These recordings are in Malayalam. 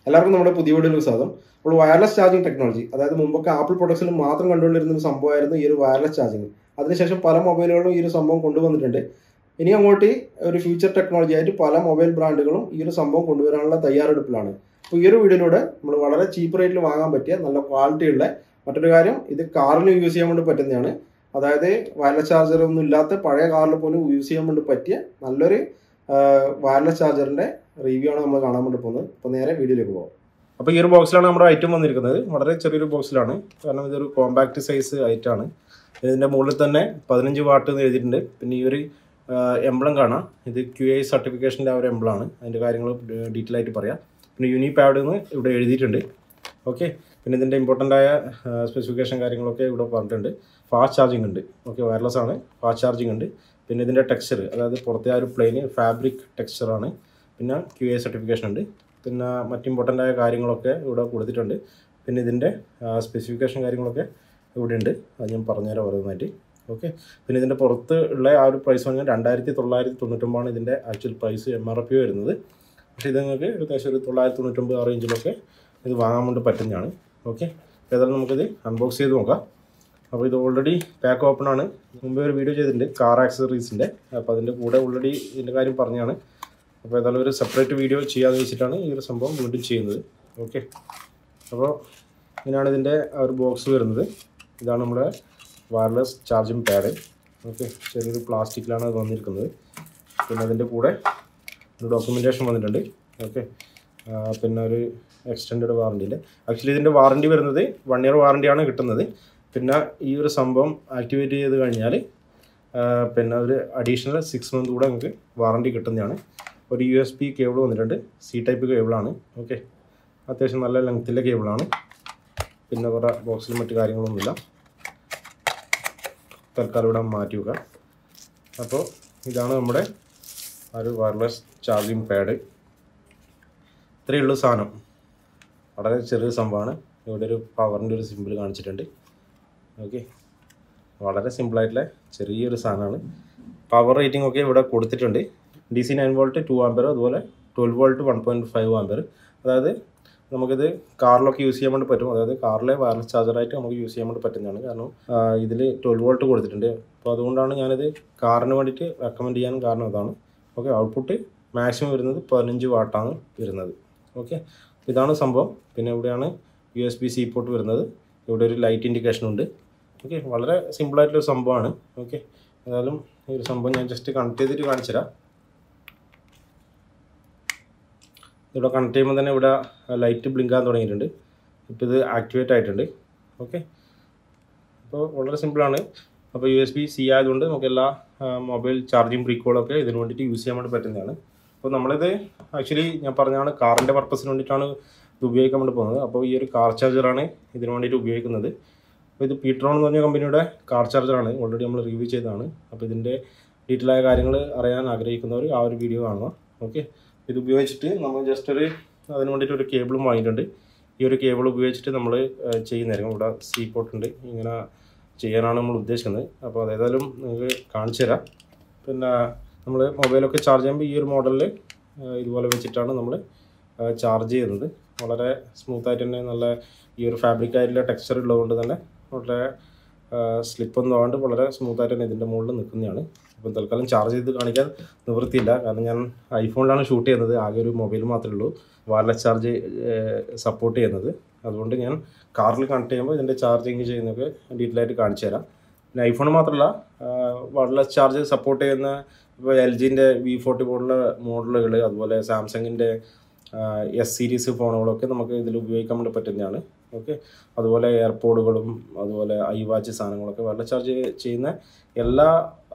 എല്ലാവർക്കും നമ്മുടെ പുതിയ വീഡിയോയിലേക്ക് സ്വാഗതം. അപ്പോൾ വയർലെസ് ചാർജിങ് ടെക്നോളജി, അതായത് മുമ്പൊക്കെ ആപ്പിൾ പ്രൊഡക്ട്സിൽ മാത്രം കണ്ടുകൊണ്ടിരുന്ന ഒരു സംഭവമായിരുന്നു ഈ ഒരു വയർലെസ് ചാർജിങ്. അതിനുശേഷം പല മൊബൈലുകളും ഈ ഒരു സംഭവം കൊണ്ടുവന്നിട്ടുണ്ട്. ഇനി അങ്ങോട്ട് ഒരു ഫ്യൂച്ചർ ടെക്നോളജി ആയിട്ട് പല മൊബൈൽ ബ്രാൻഡുകളും ഈ ഒരു സംഭവം കൊണ്ടുവരാനുള്ള തയ്യാറെടുപ്പിലാണ്. അപ്പോൾ ഈ ഒരു വീഡിയോയിലൂടെ നമ്മൾ വളരെ ചീപ്പ് റേറ്റിൽ വാങ്ങാൻ പറ്റിയ നല്ല ക്വാളിറ്റിയുള്ള മറ്റൊരു കാര്യം, ഇത് കാറിൽ യൂസ് ചെയ്യാൻ വേണ്ടി പറ്റുന്നതാണ്. അതായത് വയർലെസ് ചാർജർ ഒന്നും ഇല്ലാത്ത പഴയ കാറിൽ പോലും യൂസ് ചെയ്യാൻ വേണ്ടി പറ്റിയ നല്ലൊരു വയർലെസ് ചാർജറിന്റെ റിവ്യൂ ആണ് നമ്മൾ കാണാൻ വേണ്ടി പോകുന്നത്. അപ്പോൾ നേരെ വീഡിയോയിലേക്ക് പോകാം. അപ്പോൾ ഈ ഒരു ബോക്സിലാണ് നമ്മുടെ ഐറ്റം വന്നിരിക്കുന്നത്. വളരെ ചെറിയൊരു ബോക്സിലാണ്, കാരണം ഇതൊരു കോമ്പാക്ട് സൈസ് ഐറ്റമാണ്. ഇതിൻ്റെ മുകളിൽ തന്നെ 15 വാട്ട് എന്ന് എഴുതിയിട്ടുണ്ട്. പിന്നെ ഈ ഒരു എംബ്ലം കാണാം, ഇത് QA സർട്ടിഫിക്കേഷൻ്റെ ആ ഒരു എംബ്ലമാണ്. അതിൻ്റെ കാര്യങ്ങൾ ഡീറ്റെയിൽ ആയിട്ട് പറയാം. പിന്നെ യൂണിപാഡ് എന്ന് ഇവിടെ എഴുതിയിട്ടുണ്ട്. ഓക്കെ, പിന്നെ ഇതിൻ്റെ ഇമ്പോർട്ടൻ്റ് ആയ സ്പെസിഫിക്കേഷൻ കാര്യങ്ങളൊക്കെ ഇവിടെ പറഞ്ഞിട്ടുണ്ട്. ഫാസ്റ്റ് ചാർജിങ് ഉണ്ട്. ഓക്കെ, വയർലെസ് ആണ്, ഫാസ്റ്റ് ചാർജിങ് ഉണ്ട്. പിന്നെ ഇതിൻ്റെ ടെക്സ്ചർ, അതായത് പുറത്തെ ആ ഒരു പ്ലെയിന് ഫാബ്രിക് ടെക്സ്ചറാണ്. പിന്നെ QA സർട്ടിഫിക്കേഷൻ ഉണ്ട്. പിന്നെ മറ്റ് ഇമ്പോർട്ടൻ്റ് ആയ കാര്യങ്ങളൊക്കെ ഇവിടെ കൊടുത്തിട്ടുണ്ട്. പിന്നെ ഇതിൻ്റെ സ്പെസിഫിക്കേഷൻ കാര്യങ്ങളൊക്കെ ഇവിടെ ഉണ്ട്, അത് ഞാൻ പറഞ്ഞുതരാം ഓരോന്നായിട്ട്. ഓക്കെ, പിന്നെ ഇതിൻ്റെ പുറത്ത് ഉള്ള ആ ഒരു പ്രൈസ് പറഞ്ഞാൽ 2999 ഇതിൻ്റെ ആക്ച്വൽ പ്രൈസ് MRP വരുന്നത്. പക്ഷേ ഇത് നിങ്ങൾക്ക് ഏകദേശം ഒരു 999 ആ റേഞ്ചിലൊക്കെ ഇത് വാങ്ങാൻ വേണ്ടി പറ്റുന്നതാണ്. ഓക്കെ, ഏതായാലും നമുക്കിത് അൺബോക്സ് ചെയ്ത് നോക്കാം. അപ്പോൾ ഇത് ഓൾറെഡി പാക്ക് ഓപ്പൺ ആണ്. മുമ്പേ ഒരു വീഡിയോ ചെയ്തിട്ടുണ്ട് കാർ ആക്സസറീസിൻ്റെ, അപ്പോൾ അതിൻ്റെ കൂടെ ഓൾറെഡി ഇതിൻ്റെ കാര്യം പറഞ്ഞാണ്. അപ്പോൾ ഏതായാലും ഒരു സെപ്പറേറ്റ് വീഡിയോ ചെയ്യാമെന്ന് വെച്ചിട്ടാണ് ഈ ഒരു സംഭവം വീണ്ടും ചെയ്യുന്നത്. ഓക്കെ, അപ്പോൾ ഇങ്ങനെയാണ് ഇതിൻ്റെ ആ ഒരു ബോക്സ് വരുന്നത്. ഇതാണ് നമ്മുടെ വയർലെസ് ചാർജിങ് പാഡ്. ഓക്കെ, ചെറിയൊരു പ്ലാസ്റ്റിക്കിലാണ് അത് വന്നിരിക്കുന്നത്. പിന്നെ അതിൻ്റെ കൂടെ ഒരു ഡോക്യുമെൻറ്റേഷൻ വന്നിട്ടുണ്ട്. ഓക്കെ, പിന്നെ ഒരു എക്സ്റ്റൻഡ് വാറണ്ടിൻ്റെ, ആക്ച്വലി ഇതിൻ്റെ വാറണ്ടി വരുന്നത് 1 ഇയർ വാറണ്ടിയാണ് കിട്ടുന്നത്. പിന്നെ ഈ ഒരു സംഭവം ആക്ടിവേറ്റ് ചെയ്ത് കഴിഞ്ഞാൽ പിന്നെ ഒരു അഡീഷണൽ 6 മന്ത് കൂടെ നമുക്ക് വാറണ്ടി കിട്ടുന്നതാണ്. ഒരു USB കേബിൾ വന്നിട്ടുണ്ട്, C ടൈപ്പ് കേബിളാണ്. ഓക്കെ, അത്യാവശ്യം നല്ല ലെങ്ത്തിലെ കേബിളാണ്. പിന്നെ കുറേ ബോക്സിൽ മറ്റു കാര്യങ്ങളൊന്നുമില്ല. തൽക്കാലം ഇവിടെ മാറ്റി വെക്കാം. അപ്പോൾ ഇതാണ് നമ്മുടെ ഒരു വയർലെസ് ചാർജിങ് പാഡ്. ഇത്രയേ ഉള്ളൂ സാധനം. വളരെ ചെറിയ സംഭവമാണ്. ഇവിടെ ഒരു പവറിൻ്റെ ഒരു സിമ്പിൾ കാണിച്ചിട്ടുണ്ട്. ഓക്കെ, വളരെ സിമ്പിളായിട്ടുള്ള ചെറിയൊരു സാധനമാണ്. പവർ റേറ്റിംഗ് ഒക്കെ ഇവിടെ കൊടുത്തിട്ടുണ്ട്. DC 9 വോൾട്ട് 2 ആമ്പർ, അതുപോലെ 12 വോൾട്ട് 1.5 ആമ്പർ. അതായത് നമുക്കിത് കാറിലൊക്കെ യൂസ് ചെയ്യാൻ വേണ്ടി പറ്റും. അതായത് കാറിലെ വയർലെസ് ചാർജറായിട്ട് നമുക്ക് യൂസ് ചെയ്യാൻ വേണ്ടി പറ്റുന്നതാണ്. കാരണം ഇതിൽ 12 വോൾട്ട് കൊടുത്തിട്ടുണ്ട്. അപ്പോൾ അതുകൊണ്ടാണ് ഞാനിത് കാറിന് വേണ്ടിയിട്ട് റെക്കമെൻഡ് ചെയ്യാൻ കാരണം അതാണ്. ഓക്കെ, ഔട്ട്പുട്ട് മാക്സിമം വരുന്നത് 15 വാട്ടാണ് വരുന്നത്. ഓക്കെ, ഇതാണ് സംഭവം. പിന്നെ ഇവിടെയാണ് USB-C പോർട്ട് വരുന്നത്. ഇവിടെ ഒരു ലൈറ്റ് ഇൻഡിക്കേഷൻ ഉണ്ട്. ഓക്കെ, വളരെ സിമ്പിളായിട്ടുള്ളൊരു സംഭവമാണ്. ഓക്കെ, ഏതായാലും ഈ ഒരു സംഭവം ഞാൻ ജസ്റ്റ് കണക്ട് ചെയ്തിട്ട് കാണിച്ചു തരാം. ഇവിടെ കണക്ട് ചെയ്യുമ്പോൾ തന്നെ ഇവിടെ ലൈറ്റ് ബ്ലിങ്കാൻ തുടങ്ങിയിട്ടുണ്ട്. ഇപ്പോൾ ഇത് ആക്ടിവേറ്റ് ആയിട്ടുണ്ട്. ഓക്കെ, അപ്പോൾ വളരെ സിമ്പിളാണ്. അപ്പോൾ USB-C ആയതുകൊണ്ട് നമുക്ക് എല്ലാ മൊബൈൽ ചാർജിങ് ബ്രിക്കുകളൊക്കെ ഇതിന് വേണ്ടിയിട്ട് യൂസ് ചെയ്യാൻ വേണ്ടി പറ്റുന്നതാണ്. അപ്പോൾ നമ്മളിത് ആക്ച്വലി ഞാൻ പറഞ്ഞാണ് കാറിൻ്റെ പർപ്പസിന് വേണ്ടിയിട്ടാണ് ഇത് ഉപയോഗിക്കാൻ വേണ്ടി പോകുന്നത്. അപ്പോൾ ഈ ഒരു കാർ ചാർജറാണ് ഇതിന് വേണ്ടിയിട്ട് ഉപയോഗിക്കുന്നത്. അപ്പോൾ ഇത് പീട്രോൺ എന്ന് പറഞ്ഞ കമ്പനിയുടെ കാർ ചാർജറാണ്. ഓൾറെഡി നമ്മൾ റിവ്യൂ ചെയ്തതാണ്. അപ്പോൾ ഇതിൻ്റെ ഡീറ്റെയിൽ ആയ കാര്യങ്ങൾ അറിയാൻ ആഗ്രഹിക്കുന്നവർ ആ ഒരു വീഡിയോ കാണുക. ഓക്കെ, ഇത് ഉപയോഗിച്ചിട്ട് നമ്മൾ ജസ്റ്റ് അതിന് വേണ്ടിയിട്ട് ഒരു കേബിളും വാങ്ങിയിട്ടുണ്ട്. ഈ ഒരു കേബിൾ ഉപയോഗിച്ചിട്ട് നമ്മൾ ചെയ്യുന്നതായിരിക്കും. ഇവിടെ C പോർട്ട് ഉണ്ട്. ഇങ്ങനെ ചെയ്യാനാണ് നമ്മൾ ഉദ്ദേശിക്കുന്നത്. അപ്പോൾ അതേതായാലും നിങ്ങൾക്ക് കാണിച്ചു തരാം. പിന്നെ നമ്മൾ മൊബൈലൊക്കെ ചാർജ് ചെയ്യുമ്പോൾ ഈ ഒരു മോഡലിൽ ഇതുപോലെ വെച്ചിട്ടാണ് നമ്മൾ ചാർജ് ചെയ്യുന്നത്. വളരെ സ്മൂത്തായിട്ട് തന്നെ നല്ല ഈ ഒരു ഫാബ്രിക് ആയിട്ടുള്ള ടെക്സ്ചർ ഉള്ളതുകൊണ്ട് തന്നെ വളരെ സ്ലിപ്പൊന്നും ആവാണ്ട് വളരെ സ്മൂത്തായിട്ട് തന്നെ ഇതിൻ്റെ മുകളിൽ നിൽക്കുന്നതാണ്. അപ്പം തൽക്കാലം ചാർജ് ചെയ്ത് കാണിക്കാൻ നിവൃത്തിയില്ല, കാരണം ഞാൻ ഐഫോണിലാണ് ഷൂട്ട് ചെയ്യുന്നത്. ആകെ ഒരു മൊബൈൽ മാത്രമേ ഉള്ളൂ വയർലെസ് ചാർജ് സപ്പോർട്ട് ചെയ്യുന്നത്. അതുകൊണ്ട് ഞാൻ കാറിൽ കണക്ട് ചെയ്യുമ്പോൾ ഇതിൻ്റെ ചാർജിങ് ചെയ്യുന്നതൊക്കെ ഡീറ്റെയിൽ ആയിട്ട് കാണിച്ചു തരാം. പിന്നെ ഐഫോൺ മാത്രമല്ല, വയർലെസ് ചാർജ് സപ്പോർട്ട് ചെയ്യുന്ന ഇപ്പോൾ LGൻ്റെ V40 പോലുള്ള മോഡലുകൾ, അതുപോലെ സാംസങ്ങിൻ്റെ S സീരീസ് ഫോണുകളൊക്കെ നമുക്ക് ഇതിൽ ഉപയോഗിക്കാൻ വേണ്ടി പറ്റുന്നതാണ്. ഓക്കെ, അതുപോലെ എയർപോഡുകളും അതുപോലെ iWatch സാധനങ്ങളൊക്കെ വയർലെസ് ചാർജ് ചെയ്യുന്ന എല്ലാ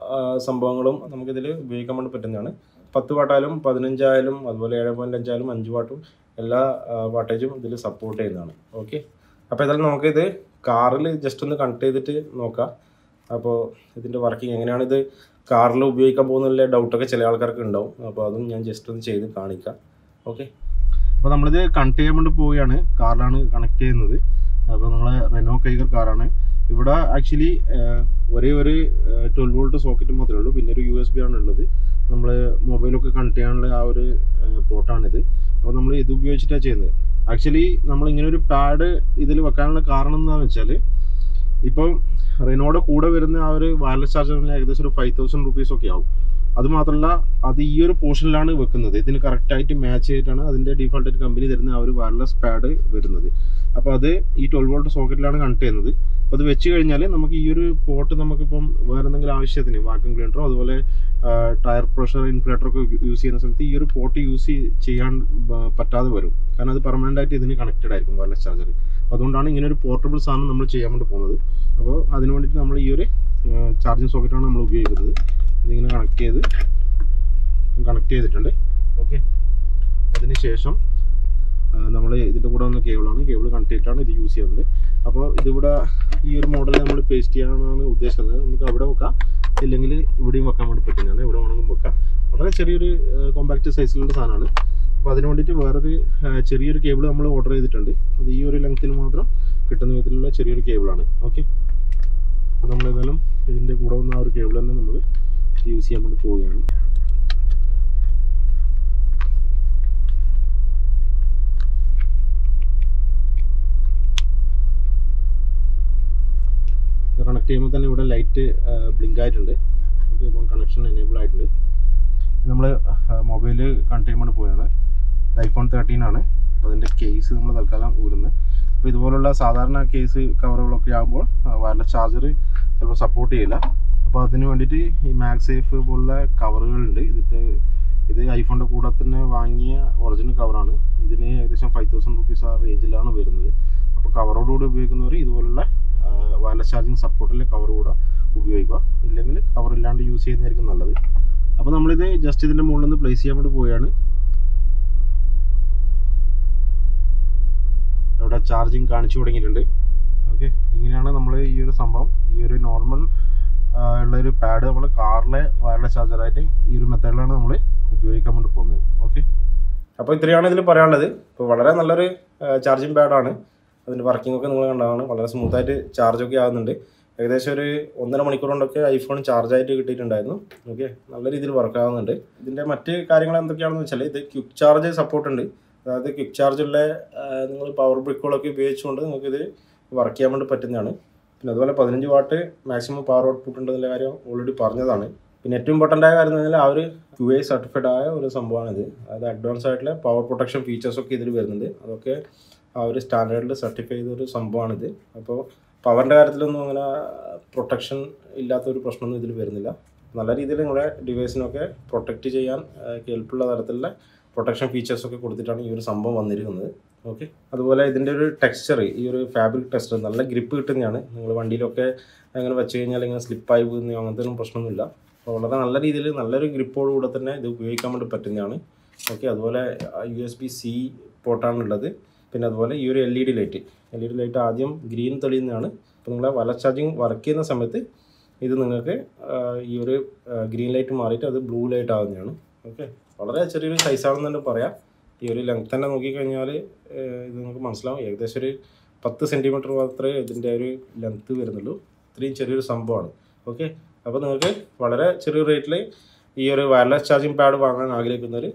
സംഭവങ്ങളും നമുക്കിതിൽ ഉപയോഗിക്കാൻ വേണ്ടി പറ്റുന്നതാണ്. 10 വാട്ടായാലും 15 ആയാലും അതുപോലെ 7.5 ആയാലും 5 വാട്ടും എല്ലാ വാട്ടേജും ഇതിൽ സപ്പോർട്ട് ചെയ്യുന്നതാണ്. ഓക്കെ, അപ്പോൾ ഏതായാലും നമുക്കിത് കാറിൽ ജസ്റ്റ് ഒന്ന് കണക്ട് ചെയ്തിട്ട് നോക്കാം. അപ്പോൾ ഇതിൻ്റെ വർക്കിംഗ് എങ്ങനെയാണ്, ഇത് കാറിൽ ഉപയോഗിക്കാൻ പോകുന്നുള്ള ഡൗട്ടൊക്കെ ചില ആൾക്കാർക്ക് ഉണ്ടാവും. അപ്പോൾ അതും ഞാൻ ജസ്റ്റ് ഒന്ന് ചെയ്ത് കാണിക്കാം. ഓക്കെ, അപ്പോൾ നമ്മളിത് കണക്ട് ചെയ്യാൻ വേണ്ടി പോവുകയാണ്. കാറിലാണ് കണക്ട് ചെയ്യുന്നത്. അപ്പോൾ നമ്മളെ റെനോ കൈഗർ കാറാണ്. ഇവിടെ ആക്ച്വലി ഒരേ ഒരു 12 വോൾട്ട് സോക്കറ്റ് മാത്രമേ ഉള്ളൂ. പിന്നെ ഒരു USB ആണ് ഉള്ളത്. നമ്മൾ മൊബൈലൊക്കെ കണക്ട് ചെയ്യാനുള്ള ആ ഒരു പോർട്ടാണിത്. അപ്പോൾ നമ്മൾ ഇത് ഉപയോഗിച്ചിട്ടാണ് ചെയ്യുന്നത്. ആക്ച്വലി നമ്മൾ ഇങ്ങനെ ഒരു പാഡ് ഇതിൽ വെക്കാനുള്ള കാരണം എന്താണെന്ന് വെച്ചാൽ ഇപ്പം റെനോയുടെ കൂടെ വരുന്ന ആ ഒരു വയർലെസ് ചാർജറിന് ഏകദേശം ഒരു 5,000 rupees ഒക്കെ ആവും. അതുമാത്രമല്ല അത് ഈ ഒരു പോർഷനിലാണ് വെക്കുന്നത്. ഇതിന് കറക്റ്റായിട്ട് മാച്ച് ചെയ്തിട്ടാണ് അതിൻ്റെ ഡീഫോൾട്ടായിട്ട് കമ്പനി തരുന്ന ആ ഒരു വയർലെസ് പാഡ് വരുന്നത്. അപ്പോൾ അത് ഈ 12 volt സോക്കറ്റിലാണ് കണക്ട് ചെയ്യുന്നത്. അപ്പോൾ അത് വെച്ച് കഴിഞ്ഞാൽ നമുക്ക് ഈ ഒരു പോർട്ട് നമുക്കിപ്പം വേറെ എന്തെങ്കിലും ആവശ്യത്തിന് വാക്യൂം ക്ലീനറോ അതുപോലെ ടയർ പ്രഷർ ഇൻഫ്ലേറ്ററൊക്കെ യൂസ് ചെയ്യുന്ന സമയത്ത് ഈ ഒരു പോർട്ട് യൂസ് ചെയ്യാൻ പറ്റാതെ വരും. കാരണം അത് പെർമനൻ്റ് ആയിട്ട് ഇതിന് കണക്റ്റഡ് ആയിരിക്കും വയർലെസ് ചാർജർ. അതുകൊണ്ടാണ് ഇങ്ങനെ ഒരു പോർട്ടബിൾ സാധനം നമ്മൾ ചെയ്യാൻ വേണ്ടി പോകുന്നത്. അപ്പോൾ അതിന് വേണ്ടിയിട്ട് നമ്മൾ ഈ ഒരു ചാർജിങ് സോക്കറ്റാണ് നമ്മൾ ഉപയോഗിക്കുന്നത്. ഇതിങ്ങനെ കണക്ട് ചെയ്തിട്ടുണ്ട്. ഓക്കെ, അതിനുശേഷം നമ്മൾ ഇതിൻ്റെ കൂടെ വന്ന കേബിൾ കണക്ട് ചെയ്തിട്ടാണ് ഇത് യൂസ് ചെയ്യുന്നത്. അപ്പോൾ ഇതിവിടെ ഈ ഒരു മോഡൽ നമ്മൾ പേസ്റ്റ് ചെയ്യാനാണ് ഉദ്ദേശിക്കുന്നത്. നമുക്ക് അവിടെ വെക്കാം, ഇല്ലെങ്കിൽ ഇവിടെയും വെക്കാൻ വേണ്ടി പറ്റുന്നതാണ്. ഇവിടെ വേണമെങ്കിൽ വെക്കാം. വളരെ ചെറിയൊരു കോമ്പാക്റ്റ് സൈസിലുള്ള സാധനമാണ്. അപ്പോൾ അതിന് വേണ്ടിയിട്ട് വേറൊരു ചെറിയൊരു കേബിൾ നമ്മൾ ഓർഡർ ചെയ്തിട്ടുണ്ട്. അത് ഈ ഒരു ലെങ്ത്തിൽ മാത്രം കിട്ടുന്ന വിധത്തിലുള്ള ചെറിയൊരു കേബിളാണ്. ഓക്കെ, അപ്പോൾ നമ്മളേതായാലും ഇതിൻ്റെ കൂടെ വന്ന ആ ഒരു കേബിൾ തന്നെ നമ്മൾ യൂസ് ചെയ്യാൻ വേണ്ടി പോവുകയാണ്. കണക്ട് ചെയ്യുമ്പോൾ തന്നെ ഇവിടെ ലൈറ്റ് ബ്ലിങ്ക് ആയിട്ടുണ്ട്. ഓക്കെ, ഇപ്പം കണക്ഷൻ എനേബിൾ ആയിട്ടുണ്ട്. നമ്മൾ മൊബൈൽ കണക്ട് ചെയ്യാൻ വേണ്ടി പോവുകയാണ്. iPhone 13 ആണ്. അപ്പോൾ അതിൻ്റെ കേസ് നമ്മൾ തൽക്കാലം ഊരുന്നത്. അപ്പോൾ ഇതുപോലുള്ള സാധാരണ കേസ് കവറുകളൊക്കെ ആകുമ്പോൾ വയർലെസ് ചാർജർ ചിലപ്പോൾ സപ്പോർട്ട് ചെയ്യില്ല. അപ്പോൾ അതിന് വേണ്ടിയിട്ട് ഈ മാഗ്സേഫ് പോലുള്ള കവറുകളുണ്ട്. ഇത് ഐഫോണിൻ്റെ കൂടെ തന്നെ വാങ്ങിയ ഒറിജിനൽ കവറാണ്. ഇതിന് ഏകദേശം 5,000 rupees ആ റേഞ്ചിലാണ് വരുന്നത്. അപ്പോൾ കവറോടുകൂടി ഉപയോഗിക്കുന്നവർ ഇതുപോലുള്ള വയർലെസ് ചാർജിങ് സപ്പോർട്ടിലെ കവർ കൂടെ ഉപയോഗിക്കുക. ഇല്ലെങ്കിൽ കവർ ഇല്ലാണ്ട് യൂസ് ചെയ്യുന്നതായിരിക്കും നല്ലത്. അപ്പോൾ നമ്മളിത് ജസ്റ്റ് ഇതിൻ്റെ മുകളിൽ നിന്ന് പ്ലേസ് ചെയ്യാൻ വേണ്ടി പോവുകയാണ്. ഇവിടെ ചാർജിങ് കാണിച്ചു തുടങ്ങിയിട്ടുണ്ട്. ഓക്കെ, ഇങ്ങനെയാണ് നമ്മൾ ഈ ഒരു സംഭവം, ഈ ഒരു നോർമൽ ഉള്ളൊരു പാഡ് നമ്മൾ കാറിലെ വയർലെസ് ചാർജറായിട്ട് ഈ ഒരു മെത്തേഡിലാണ് നമ്മൾ ഉപയോഗിക്കാൻ വേണ്ടി പോകുന്നത്. ഓക്കെ, അപ്പോൾ ഇത്രയാണ് ഇതിൽ പറയാനുള്ളത്. ഇപ്പോൾ വളരെ നല്ലൊരു ചാർജിങ് പാഡാണ്. അതിൻ്റെ വർക്കിംഗ് ഒക്കെ നിങ്ങൾ കണ്ടതാണ്. വളരെ സ്മൂത്തായിട്ട് ചാർജൊക്കെ ആകുന്നുണ്ട്. ഏകദേശം ഒരു 1.5 മണിക്കൂർ കൊണ്ടൊക്കെ ഐഫോൺ ചാർജായിട്ട് കിട്ടിയിട്ടുണ്ടായിരുന്നു. ഓക്കെ, നല്ല രീതിയിൽ വർക്ക് ആകുന്നുണ്ട്. ഇതിൻ്റെ മറ്റ് കാര്യങ്ങൾ എന്തൊക്കെയാണെന്ന് വെച്ചാൽ ഇത് ക്വിക്ക് ചാർജ് സപ്പോർട്ട് ഉണ്ട്. അതായത് ക്വിക്ക് ചാർജുള്ള നിങ്ങൾ പവർ ബ്രിക്കുകളൊക്കെ ഉപയോഗിച്ചുകൊണ്ട് നിങ്ങൾക്കിത് വർക്ക് ചെയ്യാൻ വേണ്ടി പറ്റുന്നതാണ്. പിന്നെ അതുപോലെ 15 വാട്ട് മാക്സിമം പവർ ഔട്ട്പുട്ട് ഉണ്ടെന്നുള്ള കാര്യം ഓൾറെഡി പറഞ്ഞതാണ്. പിന്നെ ഏറ്റവും ഇമ്പോർട്ടൻ്റ് ആയ കാര്യം എന്ന് പറഞ്ഞാൽ ആ ഒരു QA സർട്ടിഫൈഡ് ആയ ഒരു സംഭവമാണിത്. അതായത് അഡ്വാൻസ് ആയിട്ടുള്ള പവർ പ്രൊട്ടക്ഷൻ ഫീച്ചേഴ്സൊക്കെ ഇതിൽ വരുന്നുണ്ട്. അതൊക്കെ ആ ഒരു സ്റ്റാൻഡേർഡിൽ സർട്ടിഫൈ ചെയ്തൊരു സംഭവമാണിത്. അപ്പോൾ പവറിൻ്റെ കാര്യത്തിലൊന്നും അങ്ങനെ പ്രൊട്ടക്ഷൻ ഇല്ലാത്തൊരു പ്രശ്നമൊന്നും ഇതിൽ വരുന്നില്ല. നല്ല രീതിയിൽ നിങ്ങളുടെ ഡിവൈസിനൊക്കെ പ്രൊട്ടക്റ്റ് ചെയ്യാൻ കേൾപ്പുള്ള തരത്തിലുള്ള പ്രൊട്ടക്ഷൻ ഫീച്ചേഴ്സൊക്കെ കൊടുത്തിട്ടാണ് ഈ ഒരു സംഭവം വന്നിരിക്കുന്നത്. ഓക്കെ, അതുപോലെ ഇതിൻ്റെ ഒരു ടെക്സ്ചർ, ഈ ഒരു ഫാബ്രിക് ടെക്സ്ചർ നല്ല ഗ്രിപ്പ് കിട്ടുന്നതാണ്. നിങ്ങൾ വണ്ടിയിലൊക്കെ അങ്ങനെ വെച്ച് കഴിഞ്ഞാൽ ഇങ്ങനെ സ്ലിപ്പായി പോകുന്ന അങ്ങനത്തെ ഒന്നും പ്രശ്നമൊന്നുമില്ല. അപ്പോൾ വളരെ നല്ല രീതിയിൽ നല്ലൊരു ഗ്രിപ്പോടുകൂടെ തന്നെ ഇത് ഉപയോഗിക്കാൻ വേണ്ടി പറ്റുന്നതാണ്. ഓക്കെ, അതുപോലെ USB-C പോർട്ടാണുള്ളത്. പിന്നെ അതുപോലെ ഈ ഒരു LED ലൈറ്റ് ആദ്യം ഗ്രീൻ തെളിയുന്നതാണ്. അപ്പോൾ നിങ്ങളെ വയർലെസ് ചാർജിങ് വർക്ക് ചെയ്യുന്ന സമയത്ത് ഇത് നിങ്ങൾക്ക് ഈ ഒരു ഗ്രീൻ ലൈറ്റ് മാറിയിട്ട് അത് ബ്ലൂ ലൈറ്റ് ആകുന്നതാണ്. ഓക്കെ, വളരെ ചെറിയൊരു സൈസാണെന്ന് തന്നെ പറയാം. ഈ ഒരു ലെങ്ത് തന്നെ നോക്കിക്കഴിഞ്ഞാൽ ഇത് നമുക്ക് മനസ്സിലാവും. ഏകദേശം ഒരു 10 സെൻറ്റിമീറ്റർ മാത്രമേ ഇതിൻ്റെ ഒരു ലെങ്ത്ത് വരുന്നുള്ളൂ. ഇത്രയും ചെറിയൊരു സംഭവമാണ്. ഓക്കെ, അപ്പോൾ നിങ്ങൾക്ക് വളരെ ചെറിയ റേറ്റിൽ ഈ ഒരു വയർലെസ് ചാർജിങ് പാഡ് വാങ്ങാൻ ആഗ്രഹിക്കുന്നവർ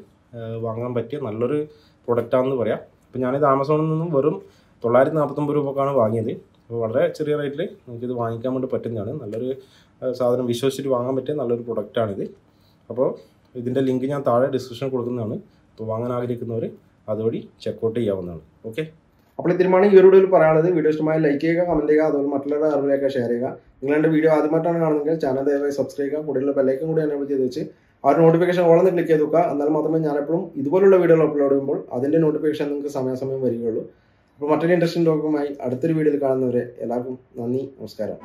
വാങ്ങാൻ പറ്റിയ നല്ലൊരു പ്രൊഡക്റ്റാണെന്ന് പറയാം. അപ്പോൾ ഞാനിത് ആമസോണിൽ നിന്നും വെറും 949 രൂപക്കാണ് വാങ്ങിയത്. അപ്പോൾ വളരെ ചെറിയ റേറ്റിൽ നമുക്കിത് വാങ്ങിക്കാൻ വേണ്ടി പറ്റുന്നതാണ്. നല്ലൊരു സാധനം വിശ്വസിച്ചിട്ട് വാങ്ങാൻ പറ്റിയ നല്ലൊരു പ്രൊഡക്റ്റാണിത്. അപ്പോൾ ഇതിൻ്റെ ലിങ്ക് ഞാൻ താഴെ ഡിസ്ക്രിപ്ഷൻ കൊടുക്കുന്നതാണ്. അപ്പോൾ വാങ്ങാൻ ആഗ്രഹിക്കുന്നവർ അതുവഴി ചെക്കൗട്ട് ചെയ്യാവുന്നതാണ്. ഓക്കെ, അപ്പോൾ ഇത്രയുമാണ് ഈ ഒരു വീഡിയോയിൽ പറയാനുള്ളത്. വീഡിയോ ഇഷ്ടമായി ലൈക്ക് ചെയ്യുക, കമൻറ്റ് ചെയ്യുക, അതുപോലെ മറ്റുള്ളവരുടെ അറിവിലേക്ക് ഷെയർ ചെയ്യുക. നിങ്ങൾ എൻ്റെ വീഡിയോ ആദ്യമായിട്ടാണ് കാണുന്നതെങ്കിൽ ചാനൽ ദയവായി സബ്സ്ക്രൈബ് ചെയ്യുക. കൂടെയുള്ള ബെല്ലൈക്കൻ കൂടി എനേബിൾ ചെയ്ത് വെച്ച് ആ ഒരു നോട്ടിഫിക്കേഷൻ ഓളൊന്ന് ക്ലിക്ക് ചെയ്ത് വെക്കുക. എന്നാൽ മാത്രമേ ഞാനെപ്പോഴും ഇതുപോലുള്ള വീഡിയോകൾ അപ്ലോഡ് ചെയ്യുമ്പോൾ അതിൻ്റെ നോട്ടിഫിക്കേഷൻ നിങ്ങൾക്ക് സമയാസമയം വരികയുള്ളൂ. അപ്പോൾ മറ്റൊരു ഇൻട്രസ്റ്റിംഗ് ടോപ്പിക്കുമായി അടുത്തൊരു വീഡിയോയിൽ കാണുന്നവരെ എല്ലാവർക്കും നന്ദി, നമസ്കാരം.